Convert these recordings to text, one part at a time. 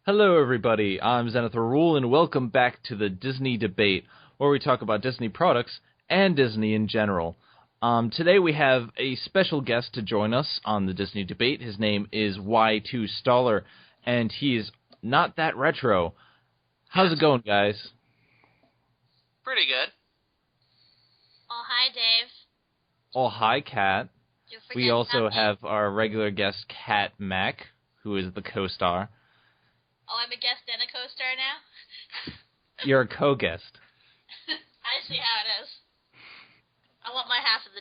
Hello, everybody. I'm Zenith and welcome back to the Disney Debate, where we talk about Disney products and Disney in general. Today we have a special guest to join us on the Disney Debate. His name is Y2 Staller, and he is not that retro. How's it going, guys? Pretty good. Oh, hi, Dave. Oh, hi, Kat. We also have our regular guest, Kat Mac, who is the co-star. Oh, I'm a guest and a co-star now? You're a co-guest. I see how it is. I want my half of the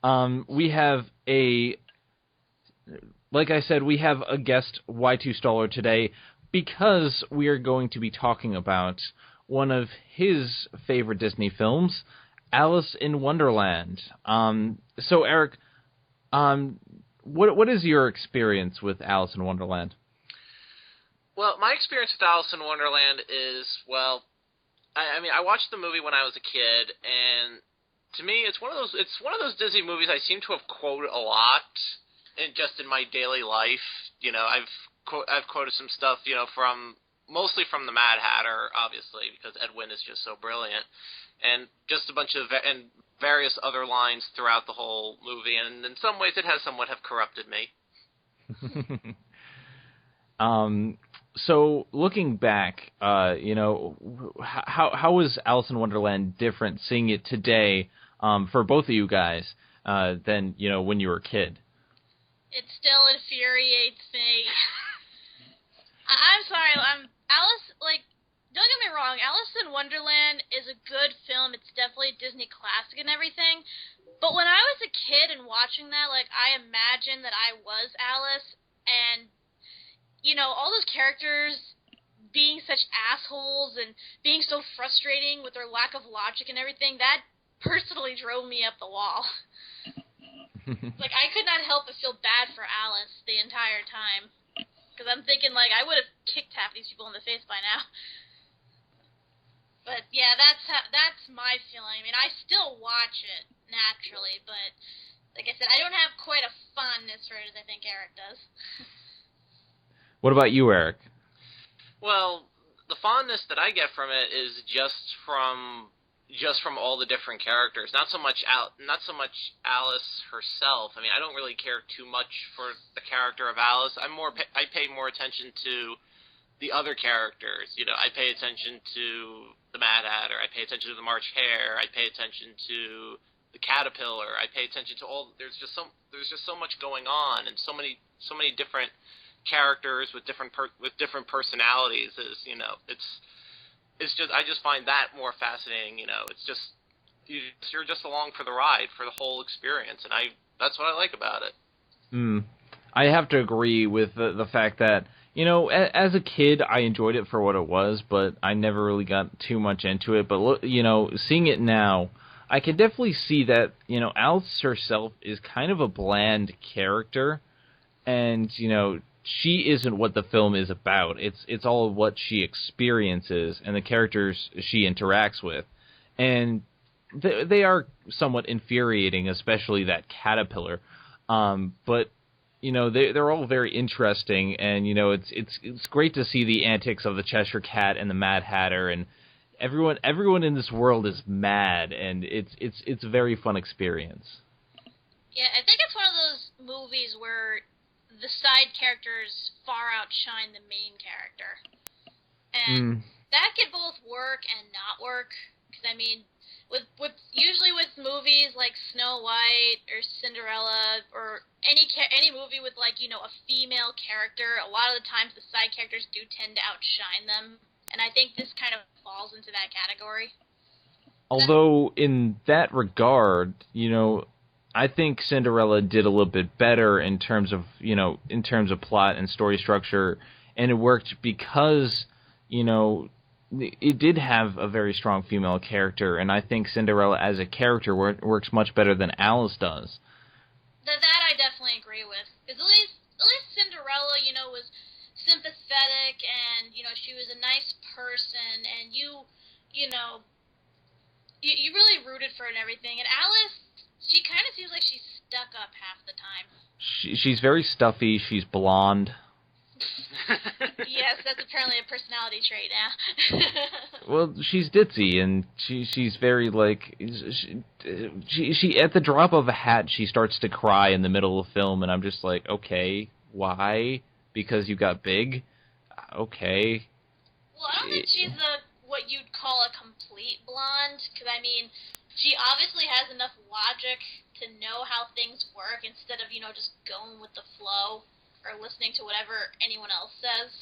debate. We have like I said, we have a guest, Y2 Staller, today because we are going to be talking about one of his favorite Disney films, Alice in Wonderland. So, Eric, What is your experience with Alice in Wonderland? Well, my experience with Alice in Wonderland is, I watched the movie when I was a kid, and to me, it's one of those Disney movies I seem to have quoted a lot, in my daily life. You know, I've quoted some stuff, mostly from the Mad Hatter, obviously, because Edwin is just so brilliant, and just a bunch of various other lines throughout the whole movie, and in some ways it has somewhat have corrupted me. So looking back, how was Alice in Wonderland different seeing it today, for both of you guys, than, when you were a kid? It still infuriates me. I'm sorry, Alice, don't get me wrong, Alice in Wonderland is a good film. It's definitely a Disney classic and everything. But when I was a kid and watching that, I imagined that I was Alice, and, all those characters being such assholes and being so frustrating with their lack of logic and everything, that personally drove me up the wall. I could not help but feel bad for Alice the entire time. Because I'm thinking, I would have kicked half these people in the face by now. But yeah, that's my feeling. I mean, I still watch it naturally, but like I said, I don't have quite a fondness for it as I think Eric does. What about you, Eric? Well, the fondness that I get from it is just from all the different characters. Not so much Alice herself. I mean, I don't really care too much for the character of Alice. I pay more attention to the other characters. I pay attention to the Mad Hatter. I pay attention to the March Hare. I pay attention to the Caterpillar. I pay attention to all. There's just so much going on, and so many different characters with different personalities. I just find that more fascinating. It's just you're just along for the ride for the whole experience, and that's what I like about it. I have to agree with the fact that, as a kid, I enjoyed it for what it was, but I never really got too much into it. But, seeing it now, I can definitely see that, Alice herself is kind of a bland character, and, she isn't what the film is about. It's all what she experiences and the characters she interacts with. And they are somewhat infuriating, especially that Caterpillar. But they're all very interesting, and it's great to see the antics of the Cheshire Cat and the Mad Hatter, and everyone in this world is mad, and it's a very fun experience. Yeah, I think it's one of those movies where the side characters far outshine the main character, and that could both work and not work. Because I mean, usually with movies like Snow White or Cinderella or any movie with a female character, a lot of the times the side characters do tend to outshine them, and I think this kind of falls into that category. Although in that regard, I think Cinderella did a little bit better in terms of plot and story structure, and it worked because it did have a very strong female character, and I think Cinderella as a character works much better than Alice does. That I definitely agree with. Because at least Cinderella, was sympathetic, and, she was a nice person, and you really rooted for her and everything. And Alice, she kind of seems like she's stuck up half the time. She's very stuffy. She's blonde. Yes, that's apparently a personality trait now. Well, she's ditzy, and she's very, like, she at the drop of a hat, she starts to cry in the middle of the film, and I'm just like, okay, why? Because you got big? Okay. Well, I don't think she's what you'd call a complete blonde, because, I mean, she obviously has enough logic to know how things work instead of, just going with the flow or listening to whatever anyone else says.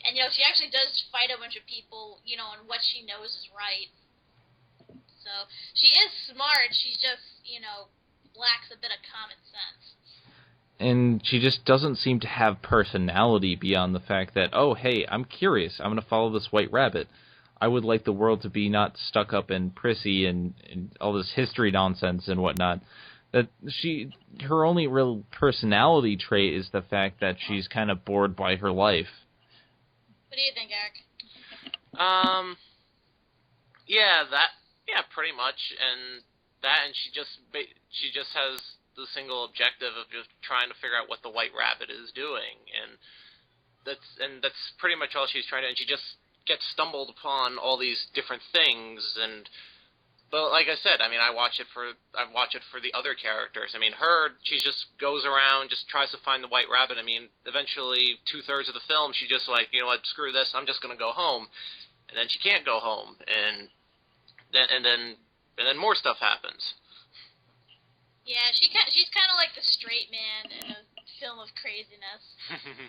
And, she actually does fight a bunch of people, and what she knows is right. So, she is smart, she's just, lacks a bit of common sense. And she just doesn't seem to have personality beyond the fact that, oh, hey, I'm curious, I'm going to follow this white rabbit. I would like the world to be not stuck up and prissy and all this history nonsense and whatnot. That her only real personality trait is the fact that she's kind of bored by her life. What do you think, Eric? Yeah, pretty much, and she just has the single objective of just trying to figure out what the white rabbit is doing, and that's pretty much all she's trying to. And she just gets stumbled upon all these different things, but like I said, I mean, I watch it for the other characters. I mean, she just goes around, just tries to find the white rabbit. I mean, eventually 2/3 of the film, she just like, what, screw this, I'm just gonna go home, and then she can't go home, and then more stuff happens. Yeah, she's kind of like the straight man in a film of craziness.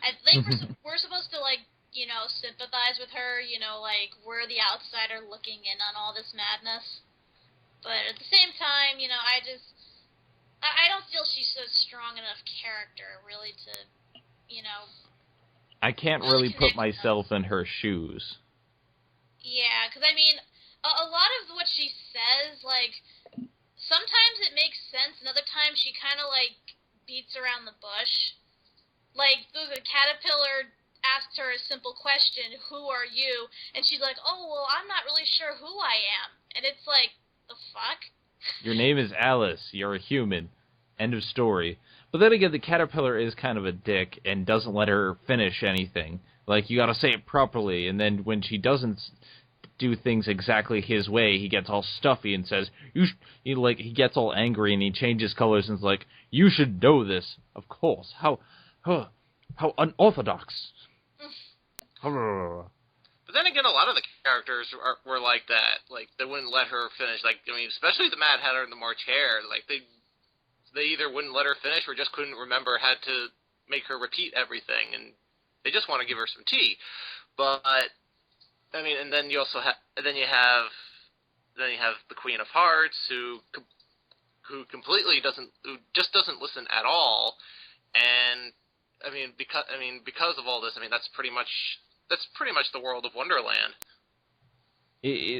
I think we're supposed to sympathize with her, like we're the outsider looking in on all this madness. But at the same time, I don't feel she's a strong enough character, really, to, I can't really put myself in her shoes. Yeah, because, I mean, a lot of what she says, like, sometimes it makes sense, and other times she kind of, like, beats around the bush. Like, the caterpillar asks her a simple question, who are you? And she's like, oh, well, I'm not really sure who I am. And it's like, the fuck? Your name is Alice. You're a human. End of story. But then again, the caterpillar is kind of a dick and doesn't let her finish anything. Like, you gotta say it properly, and then when she doesn't do things exactly his way, he gets all stuffy and says, he gets all angry and he changes colors and is like, you should know this. Of course. How unorthodox. But then again, a lot of the characters were like that. Like, they wouldn't let her finish. Like, I mean, especially the Mad Hatter and the March Hare. Like, they either wouldn't let her finish or just couldn't remember, had to make her repeat everything, and they just want to give her some tea. But I mean, and then you also have the Queen of Hearts, who just doesn't listen at all. And because of all this, I mean, that's pretty much the world of Wonderland.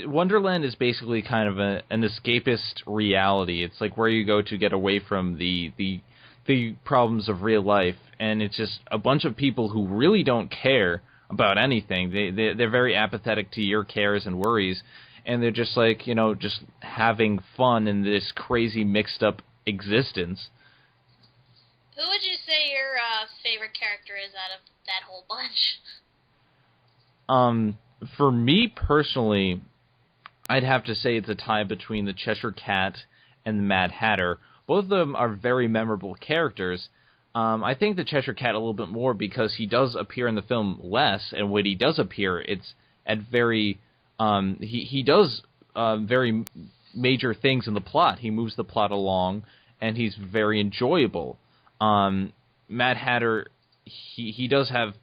Wonderland is basically kind of an escapist reality. It's like where you go to get away from the problems of real life, and it's just a bunch of people who really don't care about anything. They're very apathetic to your cares and worries, and they're just like, just having fun in this crazy mixed up existence. Who would you say your favorite character is out of that whole bunch? For me personally, I'd have to say it's a tie between the Cheshire Cat and the Mad Hatter. Both of them are very memorable characters. I think the Cheshire Cat a little bit more because he does appear in the film less, and when he does appear, it's at very he does very major things in the plot. He moves the plot along, and he's very enjoyable. Mad Hatter, he does have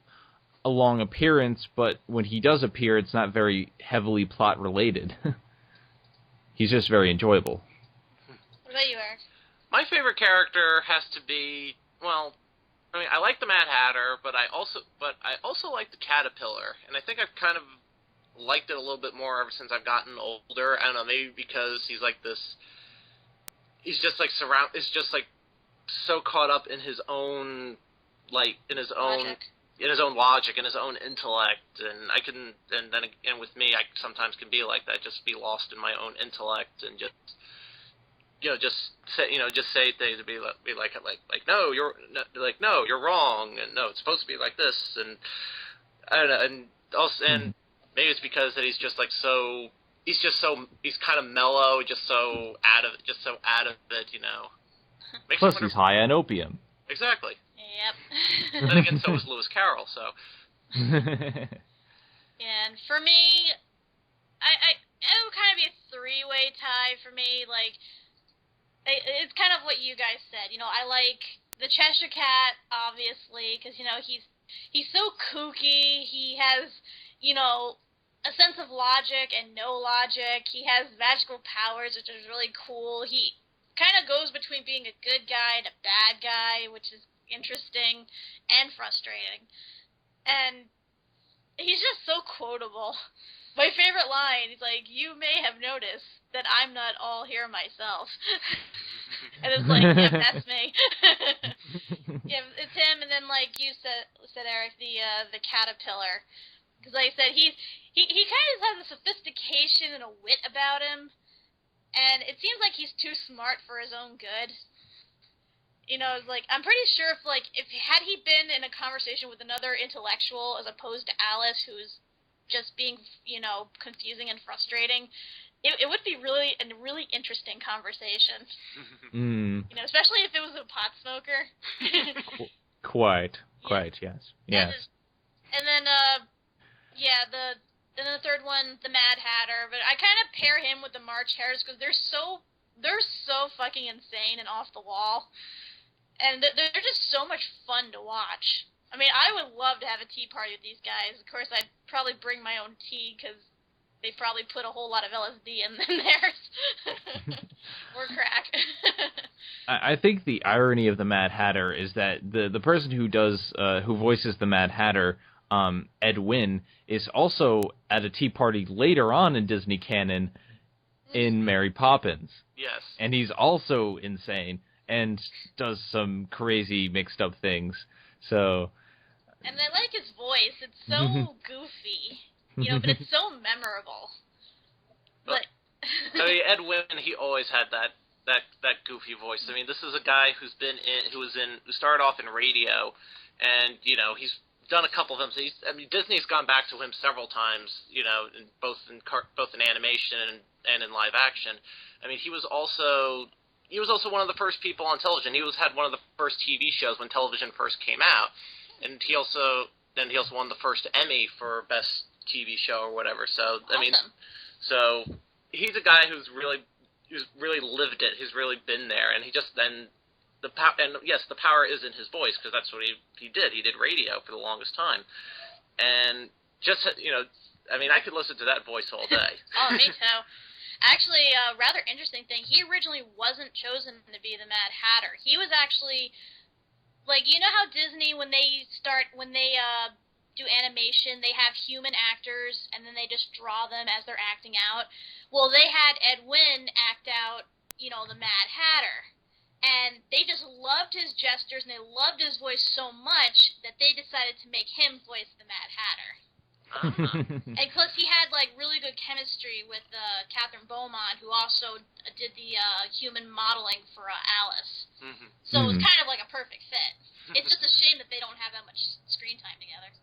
a long appearance, but when he does appear, it's not very heavily plot related. He's just very enjoyable. What about you, Eric? My favorite character has to be, well, I mean, I like the Mad Hatter, but I also like the Caterpillar, and I think I've kind of liked it a little bit more ever since I've gotten older. I don't know, maybe because he's like this. He's just like so caught up in his own, like in his own logic, in his own intellect, and with me, I sometimes can be like that, just be lost in my own intellect and just say things and be like no, you're wrong, and no, it's supposed to be like this, and I don't know, and also, and maybe it's because that he's kind of mellow, just so out of it, Makes Plus, he's high on opium. Exactly. Yep. Then again, so is Lewis Carroll, so. And for me, it would kind of be a three-way tie for me. Like, it's kind of what you guys said. I like the Cheshire Cat, obviously, because he's so kooky. He has a sense of logic and no logic. He has magical powers, which is really cool. He kind of goes between being a good guy and a bad guy, which is interesting and frustrating. And he's just so quotable. My favorite line is like, "You may have noticed that I'm not all here myself." And it's like, yeah, that's me. Yeah, it's him. And then, like you said Eric, the caterpillar, because like I said, he kind of has a sophistication and a wit about him, and it seems like he's too smart for his own good. It's like, I'm pretty sure if had he been in a conversation with another intellectual as opposed to Alice, who's just being, confusing and frustrating, it would be really a really interesting conversation. Especially if it was a pot smoker. Quite, yes. And then, then the third one, the Mad Hatter, but I kind of pair him with the March Hares because they're so fucking insane and off the wall. And they're just so much fun to watch. I mean, I would love to have a tea party with these guys. Of course, I'd probably bring my own tea, because they probably put a whole lot of LSD in theirs. Or crack. I think the irony of the Mad Hatter is that the person who voices the Mad Hatter, Ed Wynn, is also at a tea party later on in Disney canon in Mary Poppins. Yes. And he's also insane and does some crazy mixed up things. So. And I like his voice. It's so goofy, but it's so memorable. But I mean, Ed Wynn, he always had that goofy voice. I mean, this is a guy who started off in radio, and he's done a couple of them. Disney's gone back to him several times, both in animation and in live action. I mean, he was also one of the first people on television. He had one of the first TV shows when television first came out, and he also won the first Emmy for best TV show or whatever. So awesome. I mean, so he's a guy who's really lived it. He's really been there, and the power is in his voice, because that's what he did. He did radio for the longest time, and just I mean, I could listen to that voice all day. Oh, me too. Actually, a rather interesting thing, he originally wasn't chosen to be the Mad Hatter. He was actually, like, how Disney, when they do animation, they have human actors, and then they just draw them as they're acting out. Well, they had Ed Wynn act out, the Mad Hatter. And they just loved his gestures, and they loved his voice so much that they decided to make him voice the Mad Hatter. And plus, he had really good chemistry with Catherine Beaumont, who also did the human modeling for Alice. So it was kind of like a perfect fit. It's just a shame that they don't have that much screen time together.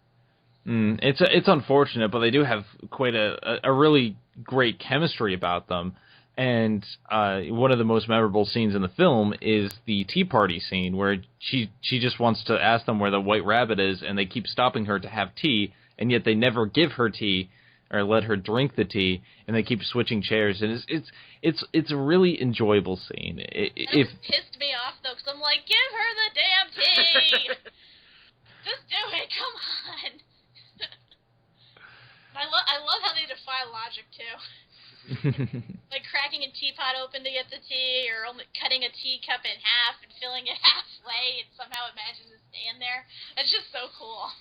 It's unfortunate, but they do have quite a really great chemistry about them. And one of the most memorable scenes in the film is the tea party scene, where she just wants to ask them where the White Rabbit is, and they keep stopping her to have tea. And yet they never give her tea or let her drink the tea, and they keep switching chairs. And it's a really enjoyable scene. It pissed me off though, because I'm like, give her the damn tea, just do it, come on. I love how they defy logic too. Like cracking a teapot open to get the tea, or only cutting a teacup in half and filling it halfway, and somehow it manages to stay in there. It's just so cool.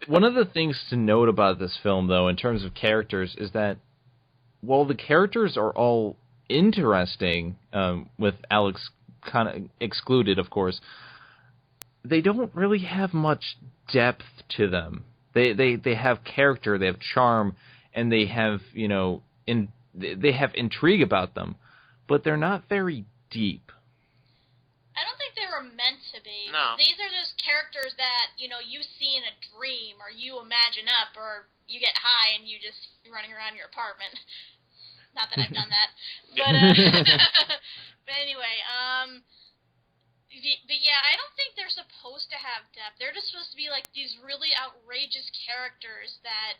One of the things to note about this film, though, in terms of characters, is that while the characters are all interesting, with Alex kind of excluded, of course, they don't really have much depth to them. They have character, they have charm, and they have they have intrigue about them, but they're not very deep. I don't think they were meant to be. No. These are just characters that, you see in a dream, or you imagine up, or you get high and you just running around your apartment. Not that I've done that. But, but anyway, but yeah, I don't think they're supposed to have depth. They're just supposed to be like these really outrageous characters that,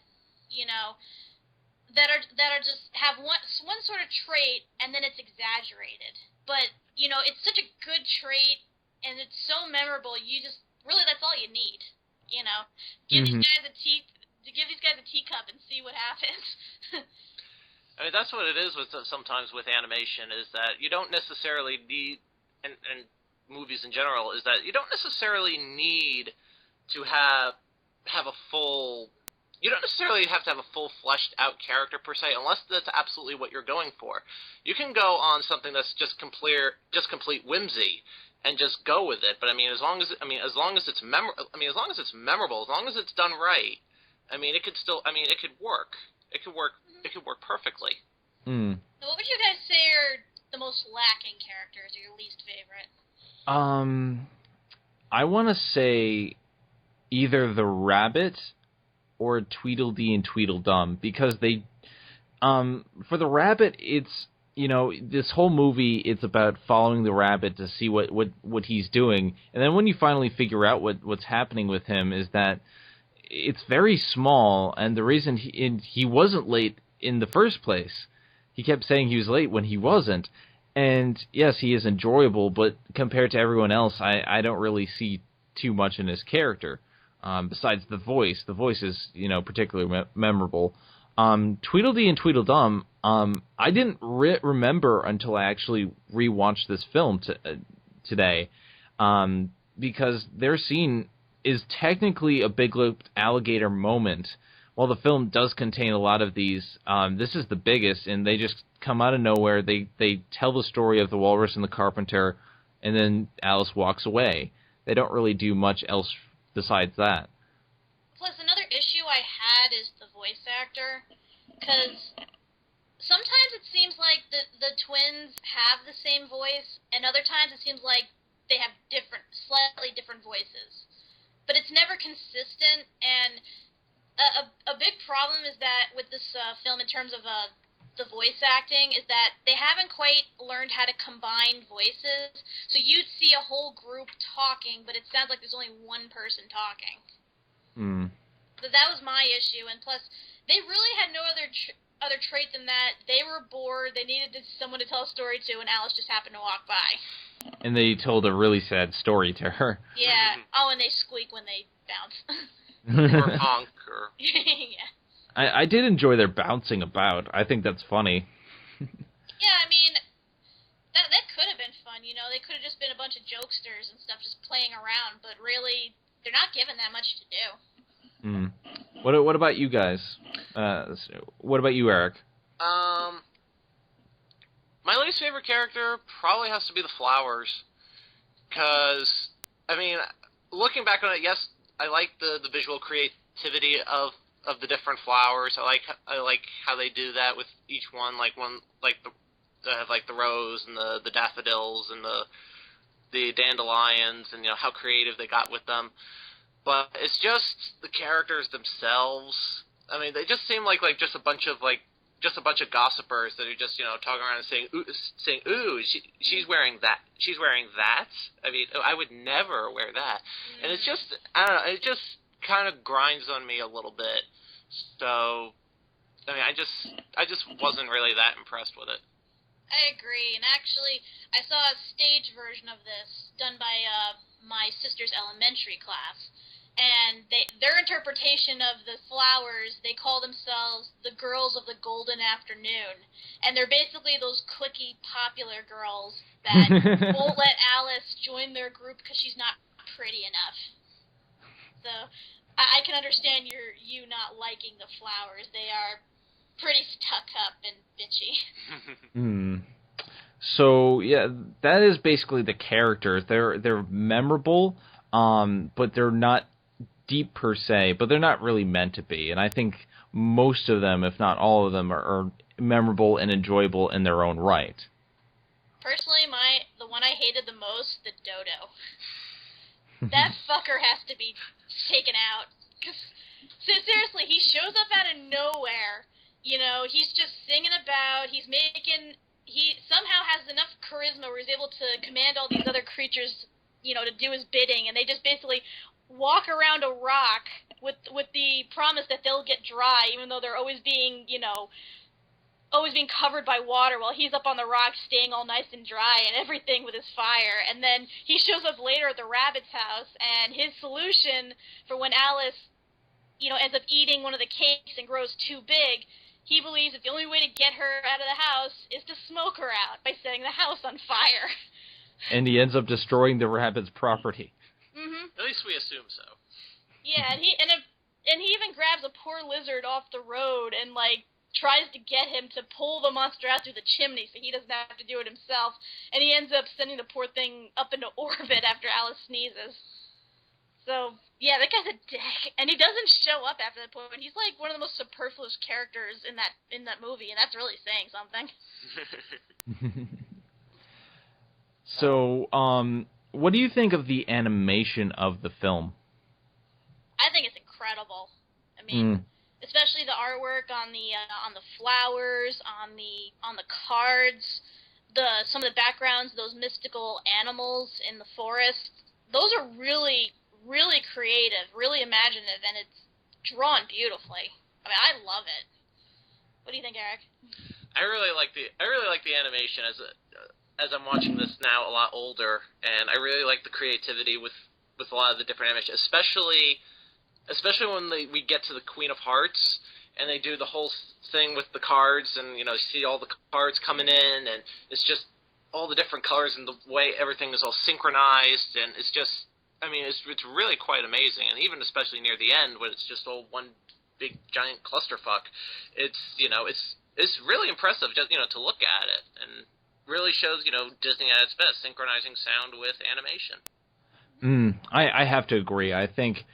that are just have one sort of trait, and then it's exaggerated. But, it's such a good trait, and it's so memorable, you just, really, that's all you need, Give these guys a teacup and see what happens. I mean, that's what it is with sometimes with animation, is that you don't necessarily need, and movies in general, is that you don't necessarily need to have a full... You don't necessarily have to have a full fleshed-out character, per se, unless that's absolutely what you're going for. You can go on something that's just complete whimsy, and just go with it. But as long as it's memorable, as long as it's done right, it could work. It could work perfectly. Mm. So what would you guys say are the most lacking characters, or your least favorite? I want to say either the rabbit or Tweedledee and Tweedledum, because they, for the rabbit, it's, this whole movie, it's about following the rabbit to see what he's doing, and then when you finally figure out what's happening with him is that it's very small, and the reason he wasn't late in the first place, he kept saying he was late when he wasn't, and yes, he is enjoyable, but compared to everyone else, I don't really see too much in his character. Besides the voice is, particularly memorable. Tweedledee and Tweedledum, I didn't remember until I actually rewatched this film today, because their scene is technically a big-lipped alligator moment. While the film does contain a lot of these, this is the biggest, and they just come out of nowhere. They tell the story of the walrus and the carpenter, and then Alice walks away. They don't really do much else besides that. Plus, another issue I had is the voice actor, because sometimes it seems like the twins have the same voice, and other times it seems like they have slightly different voices. But it's never consistent, and a big problem is that with this film, in terms of the voice acting, is that they haven't quite learned how to combine voices. So you'd see a whole group talking, but it sounds like there's only one person talking. So that was my issue, and plus, they really had no other trait than that. They were bored, they needed someone to tell a story to, and Alice just happened to walk by. And they told a really sad story to her. Yeah. Oh, and they squeak when they bounce. Or honk, or... Yeah. I did enjoy their bouncing about. I think that's funny. Yeah, that could have been fun, They could have just been a bunch of jokesters and stuff just playing around, but really, they're not given that much to do. What about you guys? What about you, Eric? My least favorite character probably has to be the flowers, because, looking back on it, yes, I like the visual creativity of the different flowers. I like how they do that with each one. They have the rose and the daffodils and the dandelions, and how creative they got with them. But it's just the characters themselves. They just seem like just a bunch of gossipers that are just talking around and saying ooh, she's wearing that. She's wearing that. I would never wear that. And it's just, I don't know. It just kind of grinds on me a little bit. So, I just wasn't really that impressed with it. I agree, and actually, I saw a stage version of this done by my sister's elementary class, and their interpretation of the flowers, they call themselves the girls of the golden afternoon, and they're basically those cliquey, popular girls that won't let Alice join their group because she's not pretty enough. So, I can understand you not liking the flowers. They are pretty stuck up and bitchy. So yeah, that is basically the characters. They're memorable, but they're not deep per se. But they're not really meant to be. And I think most of them, if not all of them, are memorable and enjoyable in their own right. Personally, the one I hated the most, the dodo. That fucker has to be taken out. 'Cause, seriously, he shows up out of nowhere. You know, he's just singing about, he somehow has enough charisma where he's able to command all these other creatures, you know, to do his bidding, and they just basically walk around a rock with the promise that they'll get dry, even though they're always being, you know, covered by water while he's up on the rock staying all nice and dry and everything with his fire. And then he shows up later at the rabbit's house, and his solution for when Alice, you know, ends up eating one of the cakes and grows too big, he believes that the only way to get her out of the house is to smoke her out by setting the house on fire. And he ends up destroying the rabbit's property. Mm-hmm. At least we assume so. Yeah, and he even grabs a poor lizard off the road and, like, tries to get him to pull the monster out through the chimney so he doesn't have to do it himself. And he ends up sending the poor thing up into orbit after Alice sneezes. So, yeah, that guy's a dick. And he doesn't show up after that point. He's, like, one of the most superfluous characters in that movie, and that's really saying something. So, what do you think of the animation of the film? I think it's incredible. I mean, especially the artwork on the flowers, on the cards, some of the backgrounds, those mystical animals in the forest. Those are really, really creative, really imaginative, and it's drawn beautifully. I mean, I love it. What do you think, Eric? I really like the animation as I'm watching this now a lot older, and I really like the creativity with a lot of the different animations, especially when we get to the Queen of Hearts and they do the whole thing with the cards, and you know, see all the cards coming in, and it's just all the different colors and the way everything is all synchronized, and it's just, I mean, it's really quite amazing. And even especially near the end when it's just all one big giant clusterfuck, it's, you know, it's really impressive just, you know, to look at it, and really shows, you know, Disney at its best, synchronizing sound with animation. I have to agree. I think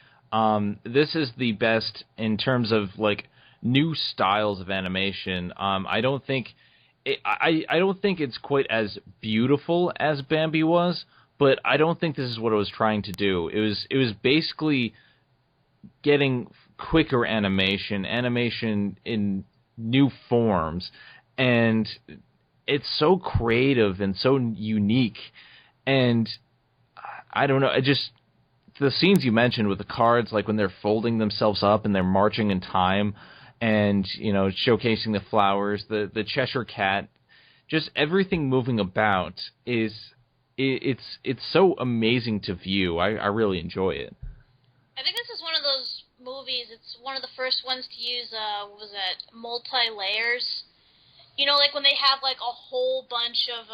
this is the best in terms of, like, new styles of animation. I don't think it's quite as beautiful as Bambi was, but I don't think this is what it was trying to do. It was basically getting quicker animation in new forms, and it's so creative and so unique. And I don't know, the scenes you mentioned with the cards, like when they're folding themselves up and they're marching in time, and, you know, showcasing the flowers, the Cheshire Cat, just everything moving about it's so amazing to view. I really enjoy it. I think this is one of those movies, it's one of the first ones to use, multi-layers. You know, like when they have, like, a whole bunch of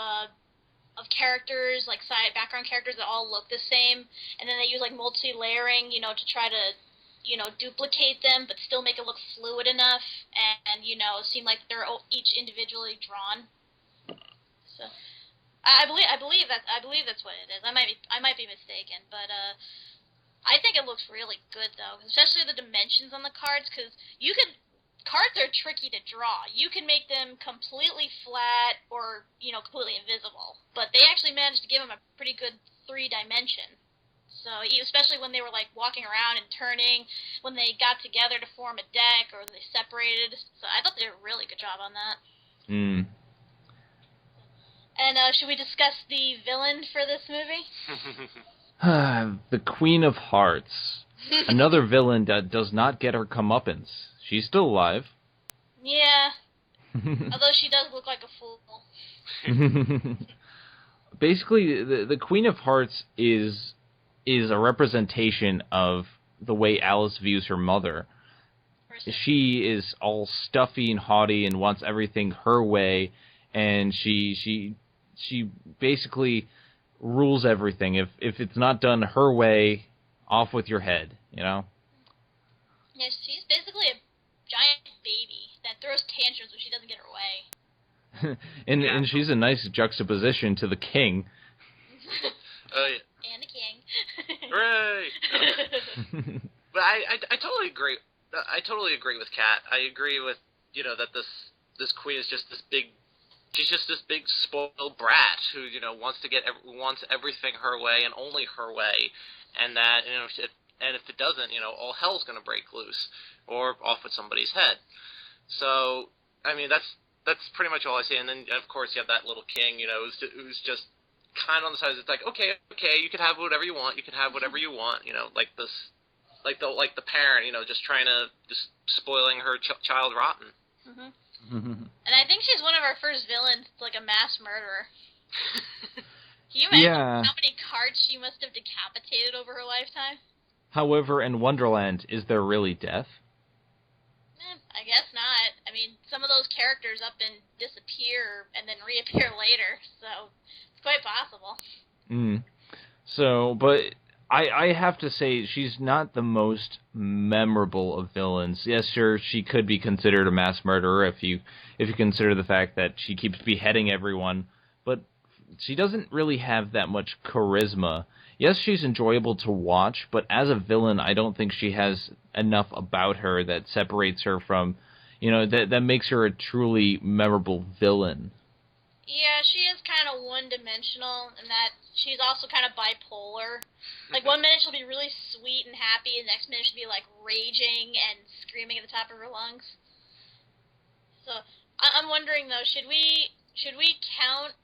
characters, like side background characters that all look the same, and then they use, like, multi-layering, you know, to try to, you know, duplicate them, but still make it look fluid enough, and you know, seem like they're each individually drawn. So, I believe that's what it is. I might be mistaken, but I think it looks really good though, especially the dimensions on the cards, because cards are tricky to draw. You can make them completely flat or, you know, completely invisible, but they actually managed to give them a pretty good 3-dimension. So, especially when they were, like, walking around and turning, when they got together to form a deck, or they separated. So I thought they did a really good job on that. And should we discuss the villain for this movie? The Queen of Hearts. Another villain that does not get her comeuppance. She's still alive. Yeah. Although she does look like a fool. Basically, the Queen of Hearts is a representation of the way Alice views her mother. She is all stuffy and haughty and wants everything her way, and she basically rules everything. If it's not done her way, off with your head, you know? Yeah, she's basically a giant baby that throws tantrums when she doesn't get her way. And she's a nice juxtaposition to the king. Oh, yeah. And the king. Hooray! But I totally agree. I totally agree with Kat. I agree with, you know, that this queen is just this big she's just this big spoiled brat who, wants everything her way and only her way, and that, if it doesn't, all hell's going to break loose, or off with somebody's head. So, I mean, that's pretty much all I say. And then, of course, you have that little king, who's just kind of on the side. It's like, okay, you can have whatever you want. You can have whatever you want. Like this, like the parent, just trying to just spoiling her child rotten. Mm-hmm. And I think she's one of our first villains, like a mass murderer. Can you imagine how many carts she must have decapitated over her lifetime? However, in Wonderland, is there really death? I guess not. I mean, some of those characters up and disappear and then reappear later, so it's quite possible. So, but I have to say, she's not the most memorable of villains. Yes, sure, she could be considered a mass murderer if you consider the fact that she keeps beheading everyone, but she doesn't really have that much charisma. Yes, she's enjoyable to watch, but as a villain, I don't think she has enough about her that separates her from, that makes her a truly memorable villain. Yeah, she is kind of one-dimensional in that she's also kind of bipolar. Like, one minute she'll be really sweet and happy, and the next minute she'll be, like, raging and screaming at the top of her lungs. So, I'm wondering, though, should we count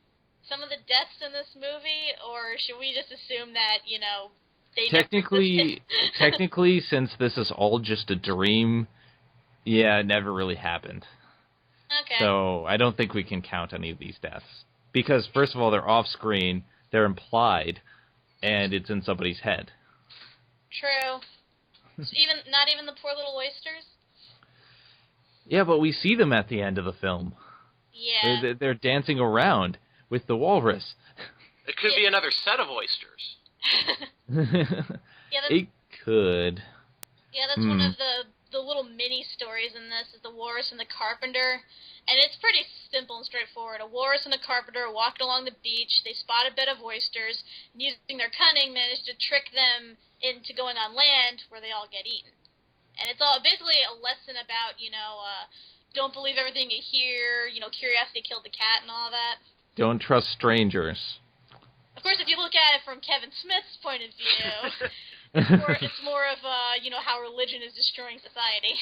some of the deaths in this movie, or should we just assume that, they technically, since this is all just a dream, it never really happened. Okay. So I don't think we can count any of these deaths. Because, first of all, they're off-screen, they're implied, and it's in somebody's head. True. Not even the poor little oysters? Yeah, but we see them at the end of the film. Yeah. They're dancing around with the walrus. It could be another set of oysters. It could. Yeah, that's one of the little mini stories in this, is the walrus and the carpenter. And it's pretty simple and straightforward. A walrus and a carpenter walked along the beach. They spot a bed of oysters, and using their cunning, managed to trick them into going on land, where they all get eaten. And it's all basically a lesson about, don't believe everything you hear, curiosity killed the cat and all that. Don't trust strangers. Of course, if you look at it from Kevin Smith's point of view, it's more of, how religion is destroying society.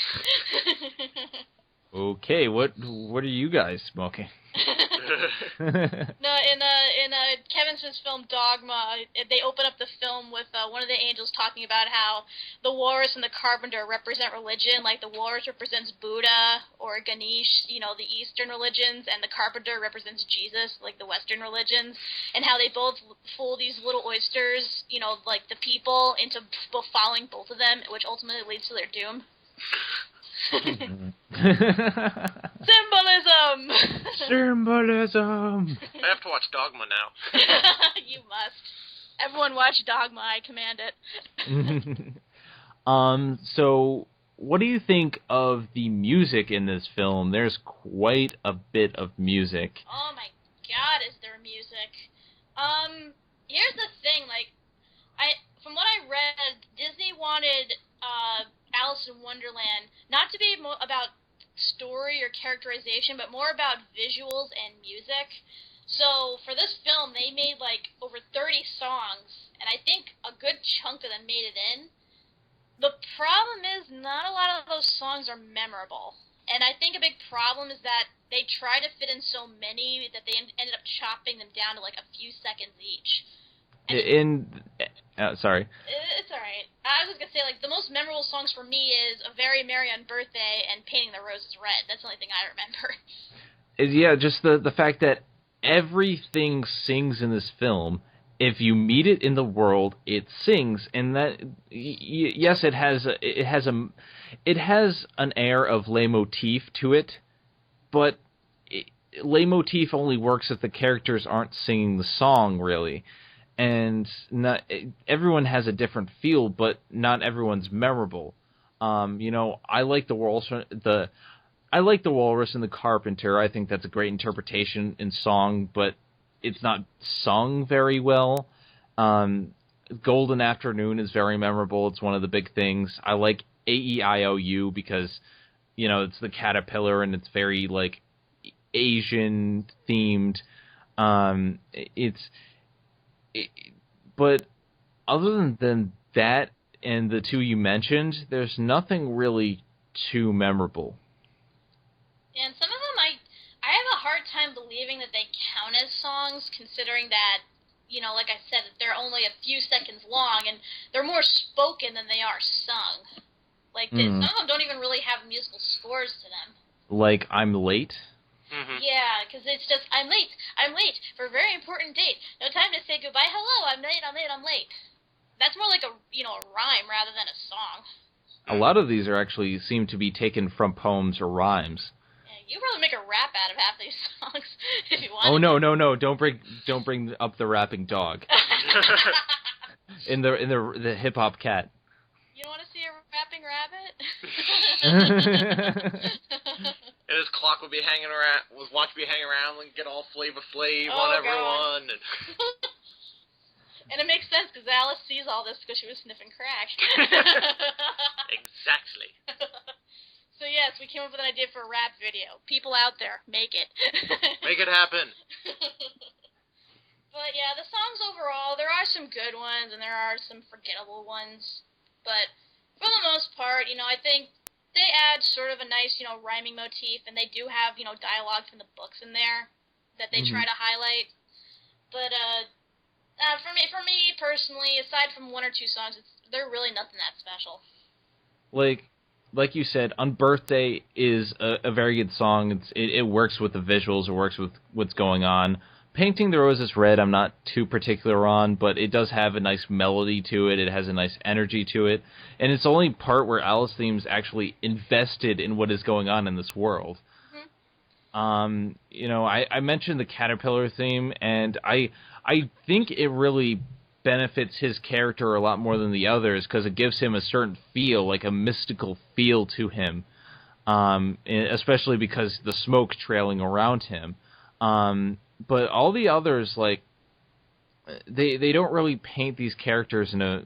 Okay, what are you guys smoking? No, in Kevin Smith's film Dogma, they open up the film with one of the angels talking about how the walrus and the carpenter represent religion. Like, the walrus represents Buddha or Ganesh, the Eastern religions, and the carpenter represents Jesus, like the Western religions, and how they both fool these little oysters, like the people, into both following both of them, which ultimately leads to their doom. Symbolism! Symbolism! I have to watch Dogma now. You must. Everyone watch Dogma, I command it. So, what do you think of the music in this film? There's quite a bit of music. Oh my god, is there music? Here's the thing, from what I read, Disney wanted, Alice in Wonderland not to be about story or characterization, but more about visuals and music. So for this film, they made over 30 songs, and I think a good chunk of them made it in. The problem is not a lot of those songs are memorable, and I think a big problem is that they try to fit in so many that they ended up chopping them down to a few seconds each. Sorry. It's alright. I was just gonna say, the most memorable songs for me is A Very Merry on Birthday and Painting the Roses Red. That's the only thing I remember. Yeah, just the fact that everything sings in this film. If you meet it in the world, it sings, and that yes, it has an air of leitmotif to it, but leitmotif only works if the characters aren't singing the song, really. And not everyone has a different feel, but not everyone's memorable. I like the walrus and the carpenter. I think that's a great interpretation in song, but it's not sung very well. Golden Afternoon is very memorable. It's one of the big things. I like A-E-I-O-U because, it's the caterpillar and it's very Asian themed. But other than that and the two you mentioned, there's nothing really too memorable. And some of them, I have a hard time believing that they count as songs, considering that, like I said, that they're only a few seconds long, and they're more spoken than they are sung. Like, some of them don't even really have musical scores to them. Like, I'm Late? Mm-hmm. Yeah, because it's just, I'm late for a very important date. No time to say goodbye. Hello, I'm late. That's more like a rhyme rather than a song. A lot of these actually seem to be taken from poems or rhymes. Yeah, you probably make a rap out of half these songs if you want. Oh no! Don't bring up the rapping dog. in the hip hop cat. You don't want to see a rapping rabbit? And his clock would be hanging around, his watch would be hanging around, and get all Flavor Flav on everyone. And it makes sense because Alice sees all this because she was sniffing crack. Exactly. So yes, we came up with an idea for a rap video. People out there, make it. Make it happen. But yeah, the songs overall, there are some good ones and there are some forgettable ones. But for the most part, I think they add sort of a nice, rhyming motif, and they do have, dialogue from the books in there that they try to highlight. But for me personally, aside from one or two songs, they're really nothing that special. Like you said, On Birthday is a very good song. It works with the visuals. It works with what's going on. Painting the Roses Red, I'm not too particular on, but it does have a nice melody to it. It has a nice energy to it. And it's the only part where Alice seems actually invested in what is going on in this world. Mm-hmm. I mentioned the Caterpillar theme, and I think it really benefits his character a lot more than the others because it gives him a certain feel, like a mystical feel to him, especially because the smoke trailing around him. But all the others, like, they don't really paint these characters in a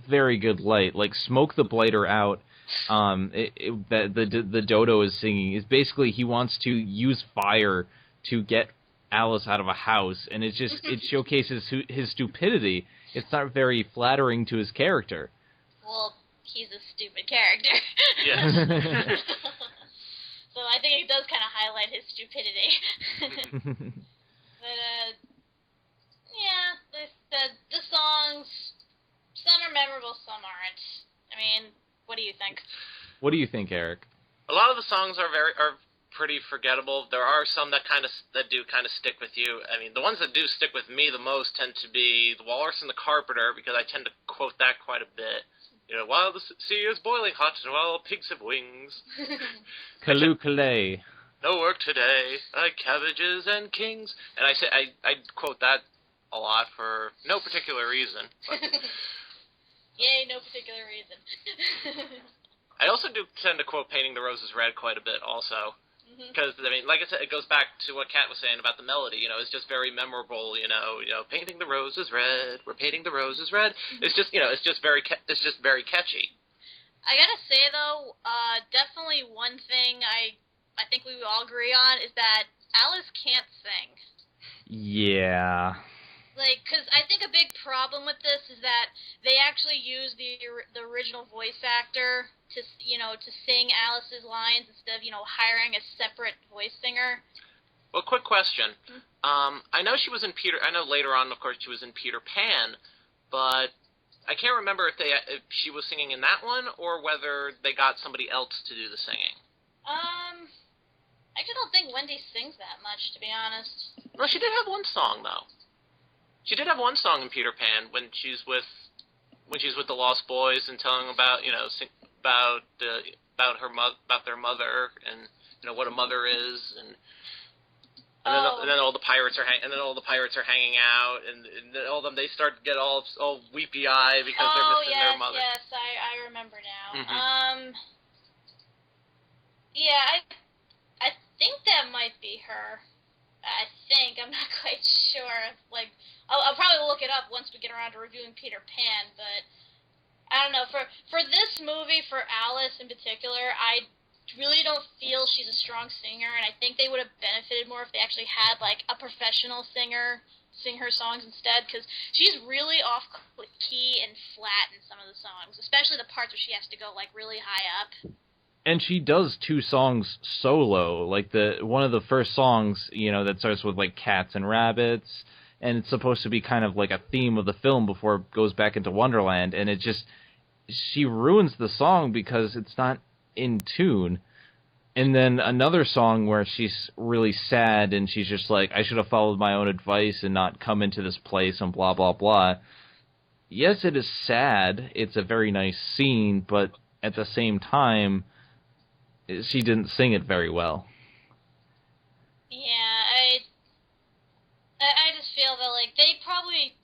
very good light. Like, Smoke the Blighter Out, the Dodo is singing, is basically he wants to use fire to get Alice out of a house, and it showcases his stupidity. It's not very flattering to his character. Well, he's a stupid character. Yes. So I think it does kind of highlight his stupidity. But, yeah, the songs, some are memorable, some aren't. I mean, what do you think? What do you think, Eric? A lot of the songs are pretty forgettable. There are some that do kind of stick with you. I mean, the ones that do stick with me the most tend to be The Walrus and the Carpenter, because I tend to quote that quite a bit. While the sea is boiling hot and while pigs have wings. Callooh Calais. No work today, like cabbages and kings. And I quote that a lot for no particular reason. Yay, no particular reason. I also do tend to quote Painting the Roses Red quite a bit also. Because, I mean, like I said, it goes back to what Kat was saying about the melody. It's just very memorable. Painting the roses red, we're painting the roses red. It's just, it's just very catchy. I gotta say though, definitely one thing I think we all agree on is that Alice can't sing. Yeah. Like, because I think a big problem with this is that they actually use the original voice actor to sing Alice's lines instead of, hiring a separate voice singer. Well, quick question. I know she was in I know later on, of course, she was in Peter Pan, but I can't remember if she was singing in that one or whether they got somebody else to do the singing. I actually don't think Wendy sings that much, to be honest. Well, she did have one song though. She did have one song in Peter Pan when she's with the Lost Boys and telling them about about their mother and what a mother is and then all the pirates are hanging out and then all of them they start to get all weepy eyed because they're missing their mother. Yes, I remember now. Mm-hmm. Yeah, I think that might be her. I think. I'm not quite sure. Like, I'll probably look it up once we get around to reviewing Peter Pan, but I don't know. For this movie, for Alice in particular, I really don't feel she's a strong singer, and I think they would have benefited more if they actually had, like, a professional singer sing her songs instead, because she's really off-key and flat in some of the songs, especially the parts where she has to go, like, really high up. And she does 2 songs solo, like one of the first songs, that starts with, like, cats and rabbits, and it's supposed to be kind of like a theme of the film before it goes back into Wonderland, and she ruins the song because it's not in tune. And then another song where she's really sad and she's just like, I should have followed my own advice and not come into this place and blah, blah, blah. Yes, it is sad. It's a very nice scene, but at the same time, she didn't sing it very well. Yeah, I just feel that, like, they probably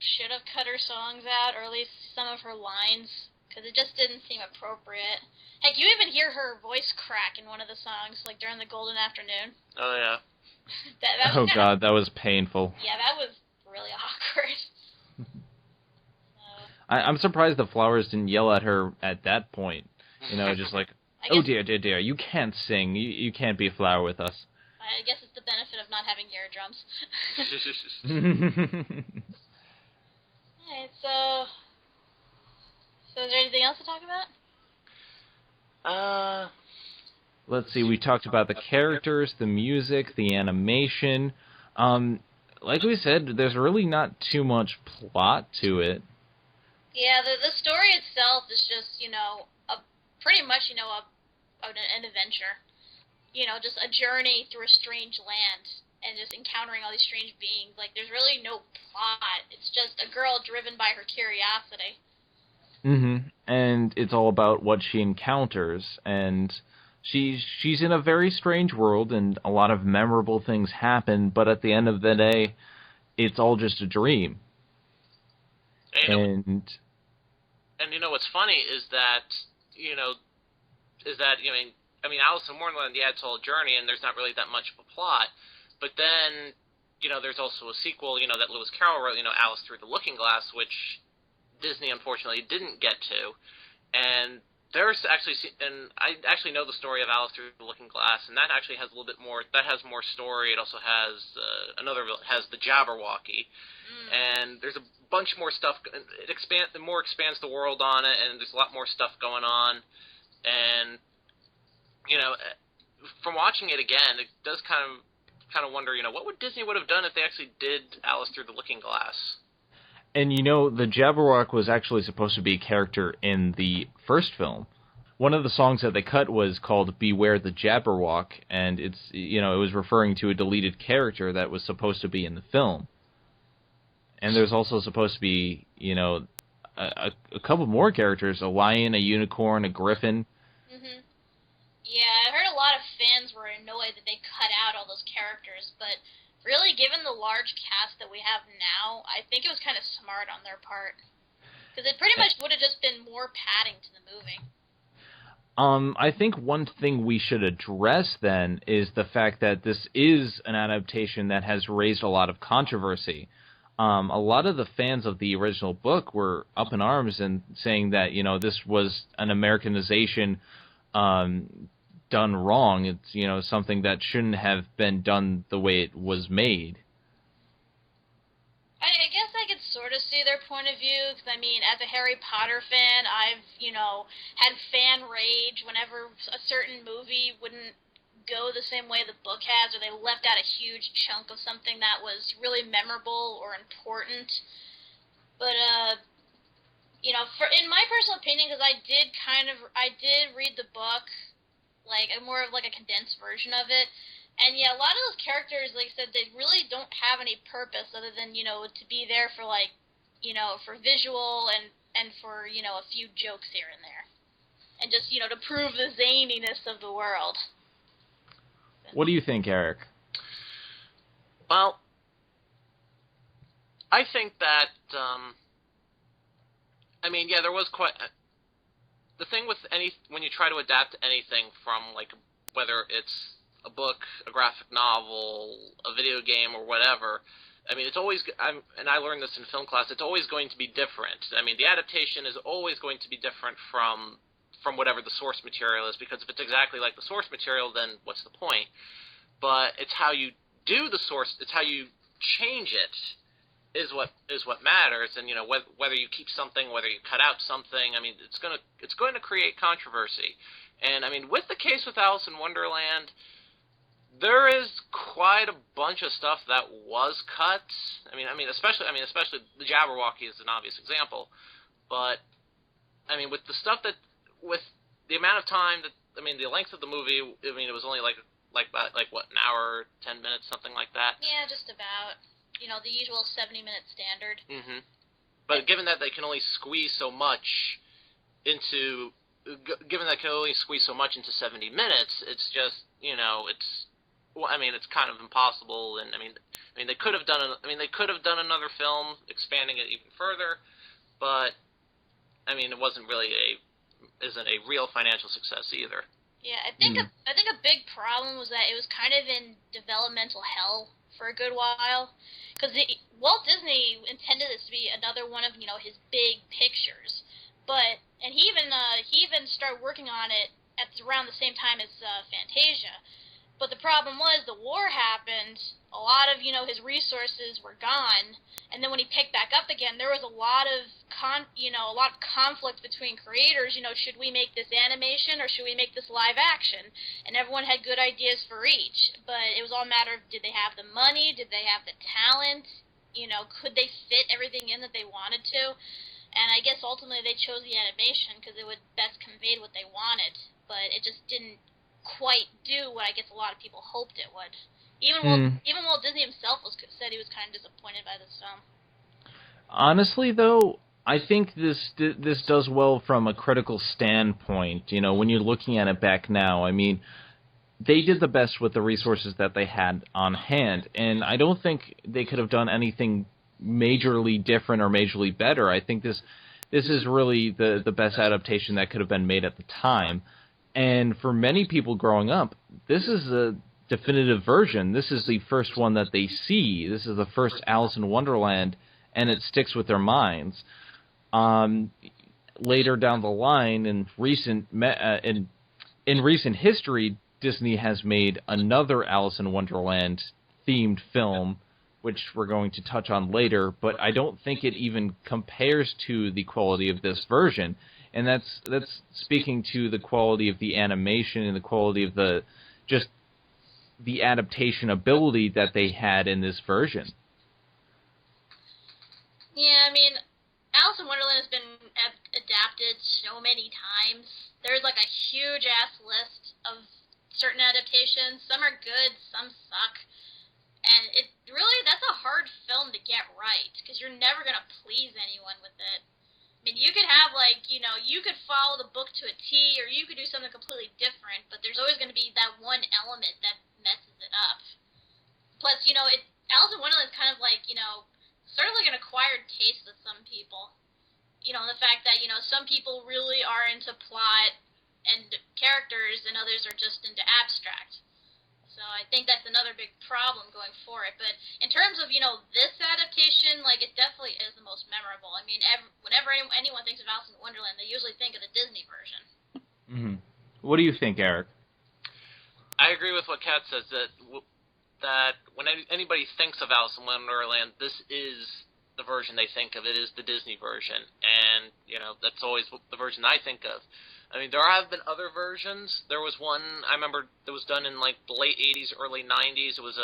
should have cut her songs out, or at least some of her lines, because it just didn't seem appropriate. Heck, you even hear her voice crack in one of the songs, like during the Golden Afternoon. Oh, yeah. Oh, God, that was painful. Yeah, that was really awkward. I'm surprised the flowers didn't yell at her at that point. Just like, oh, dear, dear, dear, you can't sing. You can't be a flower with us. I guess it's the benefit of not having eardrums. Alright, so is there anything else to talk about? Let's see, we talked about the characters, the music, the animation. Like we said, there's really not too much plot to it. Yeah, the story itself is just, pretty much, an adventure. Just a journey through a strange land and just encountering all these strange beings. Like, there's really no plot. It's just a girl driven by her curiosity. Mm-hmm. And it's all about what she encounters, and she's in a very strange world, and a lot of memorable things happen, but at the end of the day, it's all just a dream. And what's funny is that, Alice in Wonderland, yeah, it's all a journey, and there's not really that much of a plot, but then, there's also a sequel, that Lewis Carroll wrote, Alice Through the Looking Glass, which Disney unfortunately didn't get to, and there's actually, and I actually know the story of Alice Through the Looking Glass, and that actually has a little bit more, that has more story. It also has has the Jabberwocky, and there's a bunch more stuff. It expands the world on it, and there's a lot more stuff going on, and from watching it again, it does kind of wonder, what would Disney would have done if they actually did Alice Through the Looking Glass. And the Jabberwock was actually supposed to be a character in the first film. One of the songs that they cut was called Beware the Jabberwock, and it was referring to a deleted character that was supposed to be in the film. And there's also supposed to be, a couple more characters, a lion, a unicorn, a griffin. Mm-hmm. Yeah, I heard a lot of fans were annoyed that they cut out all those characters, but really, given the large cast that we have now, I think it was kind of smart on their part. Because it pretty much would have just been more padding to the movie. I think one thing we should address then is the fact that this is an adaptation that has raised a lot of controversy. A lot of the fans of the original book were up in arms and saying that, this was an Americanization done wrong. It's, something that shouldn't have been done the way it was made. I guess I could sort of see their point of view, because, as a Harry Potter fan, I've, had fan rage whenever a certain movie wouldn't go the same way the book has, or they left out a huge chunk of something that was really memorable or important. But, in my personal opinion, because I did read the book, like, more of, like, a condensed version of it. And, yeah, a lot of those characters, like I said, they really don't have any purpose other than, to be there for, like, for visual and for, a few jokes here and there. And just, to prove the zaniness of the world. What do you think, Eric? Well, I think that, there was quite... The thing with when you try to adapt anything from, like, whether it's a book, a graphic novel, a video game, or whatever, it's always, and I learned this in film class, it's always going to be different. The adaptation is always going to be different from from whatever the source material is, because if it's exactly like the source material, then what's the point? But it's how you do the source, it's how you change it is what matters, and whether you keep something, whether you cut out something, I mean, it's going to create controversy. And I mean, with the case with Alice in Wonderland, there is quite a bunch of stuff that was cut. I mean, especially the Jabberwocky is an obvious example. But I mean, with the stuff with the amount of time the length of the movie, I mean, it was only like what, an hour, 10 minutes, something like that. Yeah, just about. The usual 70-minute standard. Mm-hmm. But given that they can only squeeze so much into 70 minutes, it's just it's kind of impossible. And I mean they could have done another film expanding it even further, but I mean it isn't a real financial success either. Yeah, I think a big problem was that it was kind of in developmental hell for a good while, because Walt Disney intended this to be another one of his big pictures, and he even started working on it at around the same time as Fantasia. But the problem was the war happened, a lot of his resources were gone, and then when he picked back up again, there was a lot of conflict between creators. Should we make this animation or should we make this live action? And everyone had good ideas for each, but it was all a matter of, did they have the money? Did they have the talent? Could they fit everything in that they wanted to? And I guess ultimately they chose the animation because it would best convey what they wanted, but it just didn't quite do what I guess a lot of people hoped it would. Even Walt Disney himself said he was kind of disappointed by this film. Honestly, though, I think this does well from a critical standpoint. When you're looking at it back now, I mean, they did the best with the resources that they had on hand, and I don't think they could have done anything majorly different or majorly better. I think this is really the best adaptation that could have been made at the time. And for many people growing up, this is a definitive version. This is the first one that they see. This is the first Alice in Wonderland, and it sticks with their minds. Later down the line, in recent history, Disney has made another Alice in Wonderland themed film, which we're going to touch on later, but I don't think it even compares to the quality of this version. And that's speaking to the quality of the animation and the quality of the adaptation ability that they had in this version. Yeah, I mean, Alice in Wonderland has been adapted so many times. There's like a huge-ass list of certain adaptations. Some are good, some suck. And that's a hard film to get right, because you're never going to please anyone with it. I mean, you could have, you could follow the book to a T, or you could do something completely different, but there's always going to be that one element that messes it up. Plus, Alice in Wonderland is kind of like, sort of like an acquired taste with some people. The fact that, some people really are into plot and characters, and others are just into abstract. So I think that's another big problem going forward. But in terms of, this adaptation, it definitely is the most memorable. I mean, whenever anyone thinks of Alice in Wonderland, they usually think of the Disney version. Mm-hmm. What do you think, Eric? I agree with what Kat says, that when anybody thinks of Alice in Wonderland, this is the version they think of. It is the Disney version. And, that's always the version I think of. I mean, there have been other versions. There was one I remember that was done in the late 80s, early 90s. It was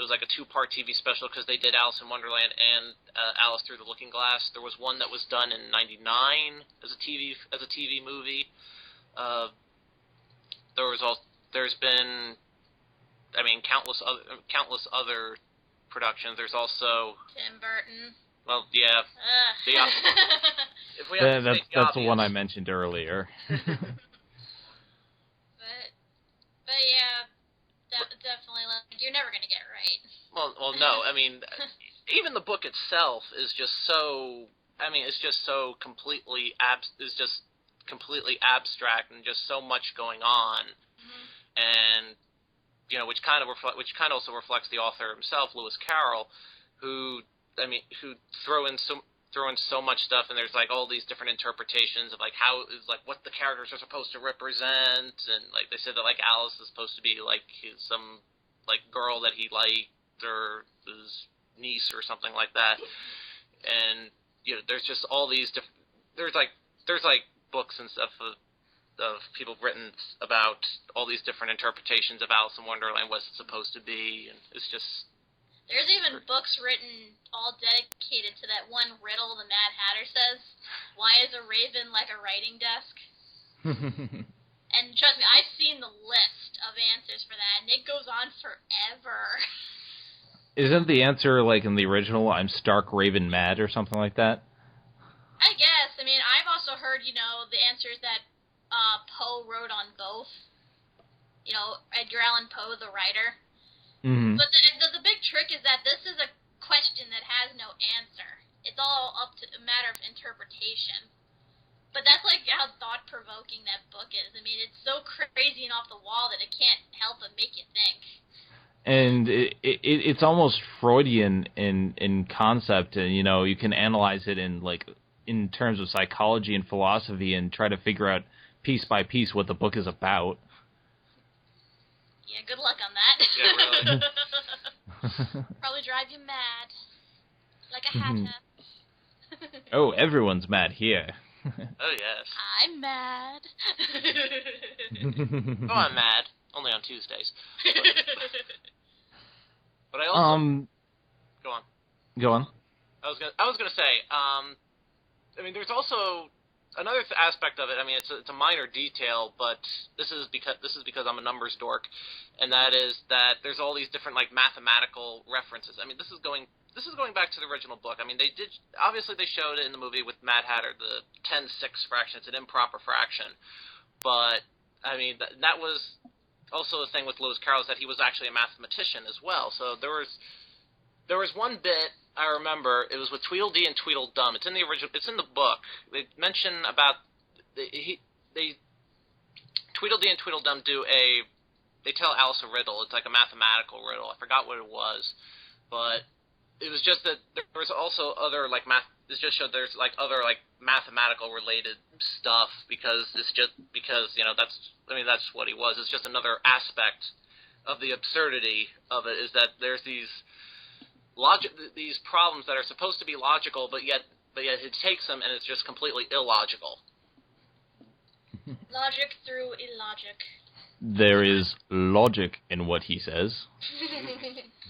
like a 2-part TV special because they did Alice in Wonderland and Alice Through the Looking Glass. There was one that was done in '99 as a TV movie. There's been, countless other productions. There's also Tim Burton. Well, yeah. If we have to state the that's the obvious. one I mentioned earlier. But yeah, definitely, you're never gonna get it right. Well, no. I mean, even the book itself is just so. It's just so completely completely abstract and just so much going on, and which kind of also reflects the author himself, Lewis Carroll, who threw in throw in so much stuff, and there's like all these different interpretations of like how is like what the characters are supposed to represent, and like they said that like Alice is supposed to be like some like girl that he liked or his niece or something like that, and you know there's just all these there's like books and stuff of people written about all these different interpretations of Alice in Wonderland, what's it supposed to be, and it's just... There's even books written all dedicated to that one riddle the Mad Hatter says, why is a raven like a writing desk? And trust me, I've seen the list of answers for that, and it goes on forever. Isn't the answer, like in the original, I'm stark raven mad or something like that? I guess. I mean, I've also heard, you know, the answers that Poe wrote on both. You know, Edgar Allan Poe, the writer. Mm-hmm. But the big trick is that this is a question that has no answer. It's all up to a matter of interpretation. But that's like how thought-provoking that book is. I mean, it's so crazy and off the wall that it can't help but make you think. And it's almost Freudian in concept, and you know, you can analyze it in terms of psychology and philosophy and try to figure out piece by piece what the book is about. Yeah, good luck on that. Yeah, really. Probably drive you mad. Like a hatter. Oh, everyone's mad here. Oh, yes. I'm mad. Oh, I'm mad. Only on Tuesdays. But I also... Go on. Go on. I was gonna say, I mean, there's also another aspect of it. I mean, it's a minor detail, but this is because I'm a numbers dork, and that is that there's all these different like mathematical references. I mean, this is going back to the original book. I mean, they showed it in the movie with Mad Hatter, the 10-6 fraction. It's an improper fraction, but I mean that was also the thing with Lewis Carroll, is that he was actually a mathematician as well. So there was one bit I remember. It was with Tweedledee and Tweedledum. It's in the original. It's in the book. They mention about Tweedledee and Tweedledum they tell Alice a riddle. It's like a mathematical riddle. I forgot what it was, but it was just that there was also other like math. It just showed there's like other like mathematical related stuff, because you know that's what he was. It's just another aspect of the absurdity of it, is that there's these problems that are supposed to be logical, but yet it takes them and it's just completely illogical. Logic through illogic. There is logic in what he says.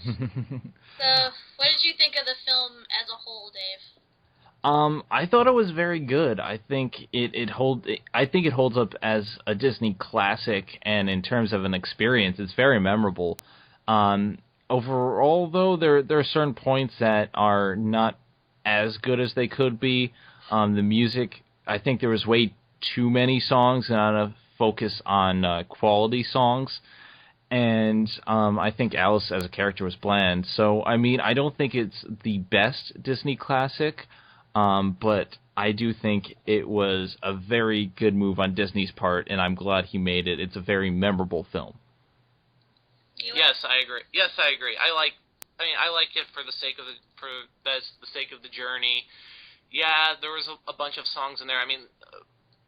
So, what did you think of the film as a whole, Dave? I thought it was very good. I think it holds up as a Disney classic, and in terms of an experience, it's very memorable. Overall, though, there are certain points that are not as good as they could be. The music, I think there was way too many songs and not enough focus on quality songs. And I think Alice as a character was bland. So, I mean, I don't think it's the best Disney classic, but I do think it was a very good move on Disney's part, and I'm glad he made it. It's a very memorable film. Yes, I agree. I like it for the sake of the journey. Yeah, there was a bunch of songs in there. I mean,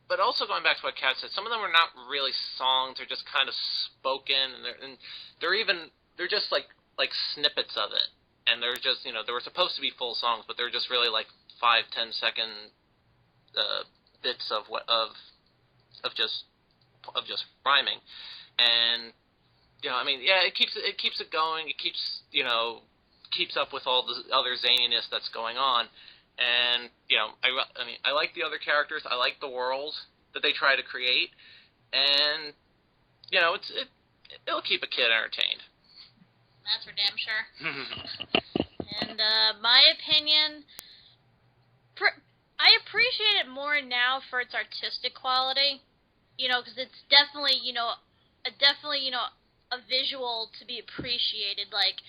but also going back to what Kat said, some of them are not really songs; they're just kind of spoken, and they're just like snippets of it. And they're just, you know, they were supposed to be full songs, but they're just really like 5-10 second bits of just rhyming. And you know, I mean, yeah, it keeps it going. It keeps up with all the other zaniness that's going on. And you know, I like the other characters. I like the world that they try to create, and you know, it'll keep a kid entertained. That's for damn sure. And my opinion, I appreciate it more now for its artistic quality. You know, because it's definitely a visual to be appreciated. Like,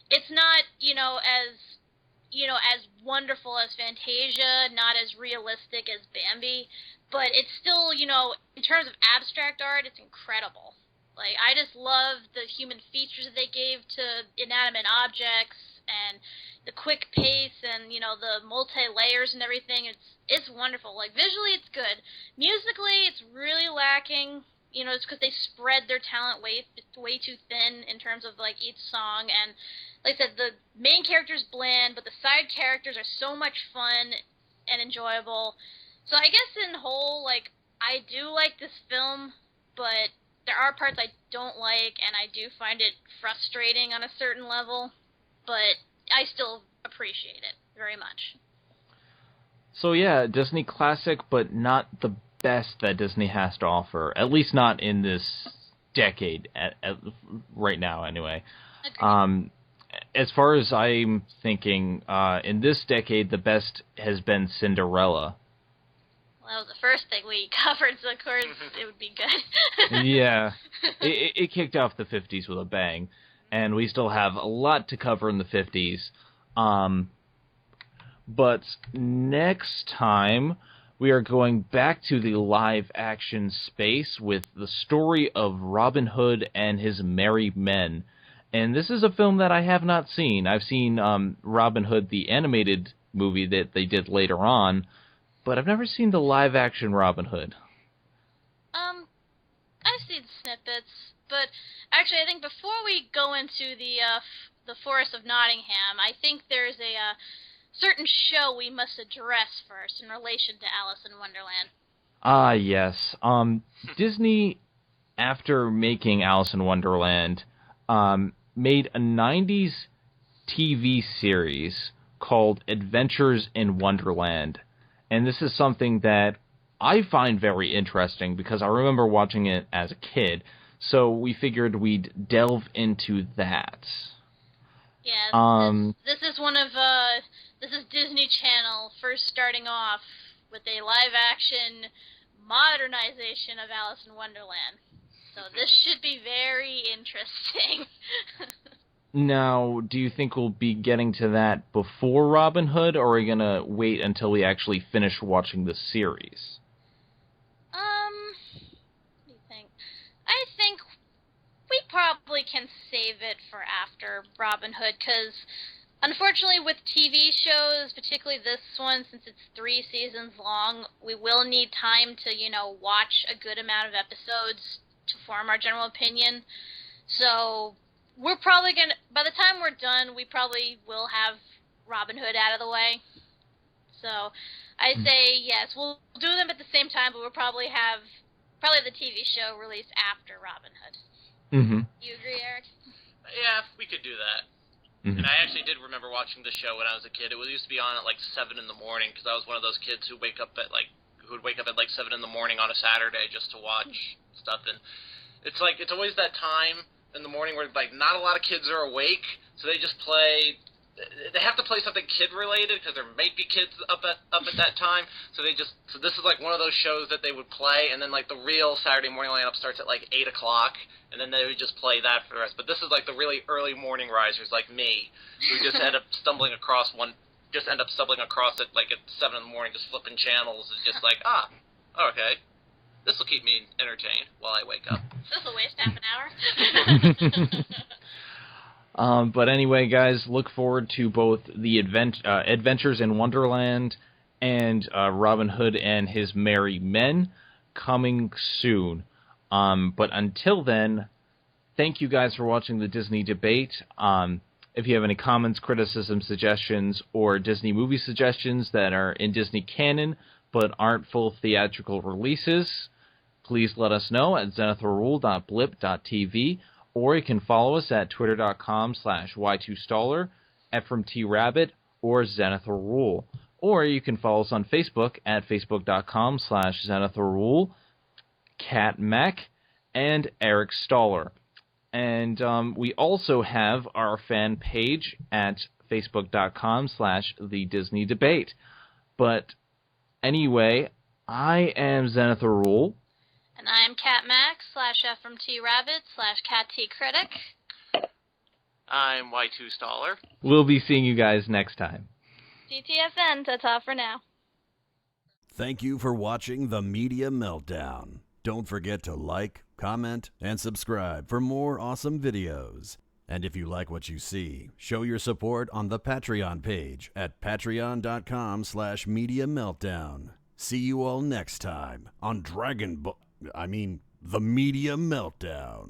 it's not as wonderful as Fantasia, not as realistic as Bambi, but it's still, in terms of abstract art, it's incredible. Like, I just love the human features that they gave to inanimate objects, and the quick pace and, you know, the multi-layers and everything. It's wonderful. Like, visually it's good. Musically, it's really lacking. You know, it's because they spread their talent way too thin in terms of, like, each song. And, like I said, the main character's bland, but the side characters are so much fun and enjoyable. So I guess in whole, like, I do like this film, but there are parts I don't like, and I do find it frustrating on a certain level. But I still appreciate it very much. So yeah, Disney classic, but not the best that Disney has to offer. At least not in this decade, right now anyway. Agreed. As far as I'm thinking, in this decade, the best has been Cinderella. Well, that was the first thing we covered, so of course it would be good. Yeah, it kicked off the 50s with a bang, and we still have a lot to cover in the 50s. But next time, we are going back to the live-action space with the story of Robin Hood and his merry men. And this is a film that I have not seen. I've seen Robin Hood, the animated movie that they did later on, but I've never seen the live-action Robin Hood. I've seen snippets, but actually I think before we go into the Forest of Nottingham, I think there's a certain show we must address first in relation to Alice in Wonderland. Ah, yes. Disney, after making Alice in Wonderland, made a 90s TV series called Adventures in Wonderland. And this is something that I find very interesting because I remember watching it as a kid. So we figured we'd delve into that. Yeah, this is this is Disney Channel first starting off with a live-action modernization of Alice in Wonderland. So this should be very interesting. Now, do you think we'll be getting to that before Robin Hood, or are we going to wait until we actually finish watching the series? What do you think? I think we probably can save it for after Robin Hood, because unfortunately with TV shows, particularly this one, since it's 3 seasons long, we will need time to, you know, watch a good amount of episodes to form our general opinion. So we're probably going to, by the time we're done, we probably will have Robin Hood out of the way. So I say yes, we'll do them at the same time, but we'll probably have the TV show released after Robin Hood. Mm-hmm. You agree, Eric? Yeah, we could do that. Mm-hmm. And I actually did remember watching the show when I was a kid. It used to be on at like 7 in the morning because I was one of those kids who would wake up at like 7 in the morning on a Saturday just to watch stuff. And it's always that time in the morning where like not a lot of kids are awake, so they just play. They have to play something kid related because there might be kids up at that time. So this is like one of those shows that they would play, and then like the real Saturday morning lineup starts at like 8 o'clock, and then they would just play that for the rest. But this is like the really early morning risers like me, who just end up stumbling across it like at 7 in the morning, just flipping channels and just like okay, this will keep me entertained while I wake up. This will waste half an hour. But anyway, guys, look forward to both the Adventures in Wonderland and Robin Hood and his Merry Men coming soon. But until then, thank you guys for watching the Disney Debate. If you have any comments, criticisms, suggestions, or Disney movie suggestions that are in Disney canon but aren't full theatrical releases, please let us know at zenithrule.blip.tv. Or you can follow us at twitter.com/y2staller, EphraimTRabbit, or ZenithRule. Or you can follow us on Facebook at facebook.com/ZenithRule, Kat Mac, and Eric Staller. And we also have our fan page at facebook.com/TheDisneyDebate. But anyway, I am ZenithRule. And I'm Kat Mac /EphraimTRabbit/CatTCritic. I'm Y2 Staller. We'll be seeing you guys next time. GTFN, ta-ta for now. Thank you for watching the Media Meltdown. Don't forget to like, comment, and subscribe for more awesome videos. And if you like what you see, show your support on the Patreon page at patreon.com/Media Meltdown. See you all next time on the Media Meltdown.